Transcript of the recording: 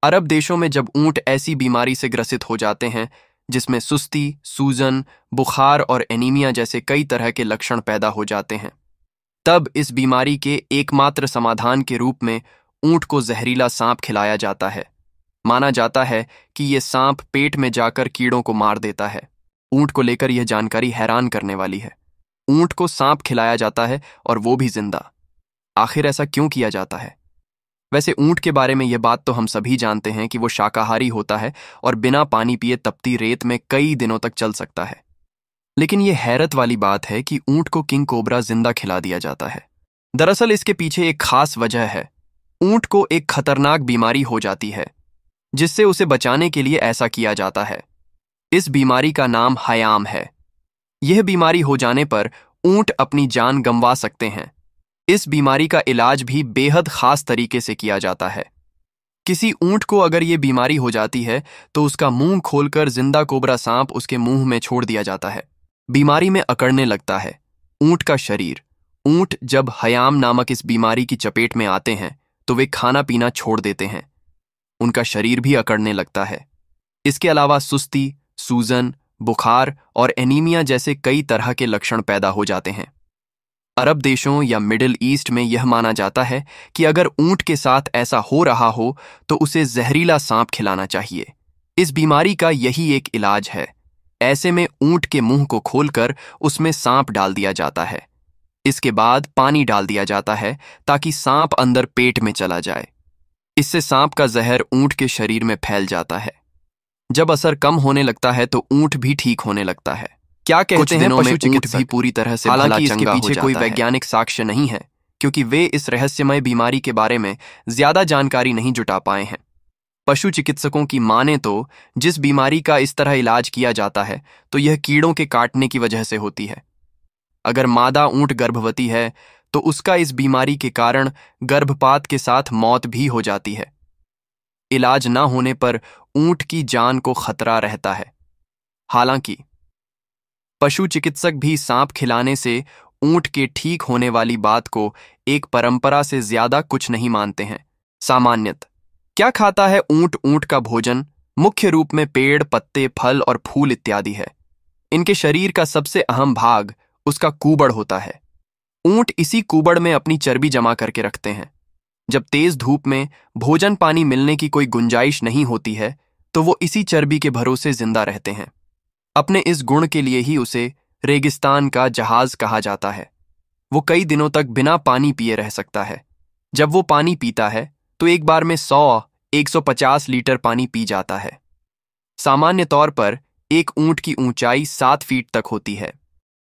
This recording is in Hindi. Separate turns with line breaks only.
अरब देशों में जब ऊंट ऐसी बीमारी से ग्रसित हो जाते हैं जिसमें सुस्ती, सूजन, बुखार और एनीमिया जैसे कई तरह के लक्षण पैदा हो जाते हैं, तब इस बीमारी के एकमात्र समाधान के रूप में ऊंट को जहरीला सांप खिलाया जाता है। माना जाता है कि यह सांप पेट में जाकर कीड़ों को मार देता है। ऊंट को लेकर यह जानकारी हैरान करने वाली है। ऊंट को सांप खिलाया जाता है और वो भी जिंदा। आखिर ऐसा क्यों किया जाता है? वैसे ऊंट के बारे में यह बात तो हम सभी जानते हैं कि वो शाकाहारी होता है और बिना पानी पिए तपती रेत में कई दिनों तक चल सकता है। लेकिन यह हैरत वाली बात है कि ऊंट को किंग कोबरा जिंदा खिला दिया जाता है। दरअसल इसके पीछे एक खास वजह है। ऊंट को एक खतरनाक बीमारी हो जाती है जिससे उसे बचाने के लिए ऐसा किया जाता है। इस बीमारी का नाम हयाम है। यह बीमारी हो जाने पर ऊंट अपनी जान गंवा सकते हैं। इस बीमारी का इलाज भी बेहद खास तरीके से किया जाता है। किसी ऊंट को अगर यह बीमारी हो जाती है तो उसका मुंह खोलकर जिंदा कोबरा सांप उसके मुंह में छोड़ दिया जाता है। बीमारी में अकड़ने लगता है ऊंट का शरीर। ऊंट जब हयाम नामक इस बीमारी की चपेट में आते हैं तो वे खाना पीना छोड़ देते हैं। उनका शरीर भी अकड़ने लगता है। इसके अलावा सुस्ती, सूजन, बुखार और एनीमिया जैसे कई तरह के लक्षण पैदा हो जाते हैं। अरब देशों या मिडिल ईस्ट में यह माना जाता है कि अगर ऊंट के साथ ऐसा हो रहा हो तो उसे जहरीला सांप खिलाना चाहिए। इस बीमारी का यही एक इलाज है। ऐसे में ऊंट के मुंह को खोलकर उसमें सांप डाल दिया जाता है। इसके बाद पानी डाल दिया जाता है ताकि सांप अंदर पेट में चला जाए। इससे सांप का जहर ऊंट के शरीर में फैल जाता है। जब असर कम होने लगता है तो ऊंट भी ठीक होने लगता है। क्या कहते हैं पशु चिकित्सक भी पूरी तरह से हालांकि इसके पीछे कोई वैज्ञानिक साक्ष्य नहीं है क्योंकि वे इस रहस्यमय बीमारी के बारे में ज्यादा जानकारी नहीं जुटा पाए हैं। पशु चिकित्सकों की माने तो जिस बीमारी का इस तरह इलाज किया जाता है तो यह कीड़ों के काटने की वजह से होती है। अगर मादा ऊंट गर्भवती है तो उसका इस बीमारी के कारण गर्भपात के साथ मौत भी हो जाती है। इलाज न होने पर ऊंट की जान को खतरा रहता है। हालांकि पशु चिकित्सक भी सांप खिलाने से ऊंट के ठीक होने वाली बात को एक परंपरा से ज्यादा कुछ नहीं मानते हैं। सामान्यतः क्या खाता है ऊंट? ऊंट का भोजन मुख्य रूप में पेड़, पत्ते, फल और फूल इत्यादि है। इनके शरीर का सबसे अहम भाग उसका कूबड़ होता है। ऊंट इसी कूबड़ में अपनी चर्बी जमा करके रखते हैं। जब तेज धूप में भोजन पानी मिलने की कोई गुंजाइश नहीं होती है तो वो इसी चर्बी के भरोसे जिंदा रहते हैं। अपने इस गुण के लिए ही उसे रेगिस्तान का जहाज कहा जाता है। वो कई दिनों तक बिना पानी पिए रह सकता है। जब वो पानी पीता है तो एक बार में 100-150 लीटर पानी पी जाता है। सामान्य तौर पर एक ऊंट की ऊंचाई 7 फीट तक होती है।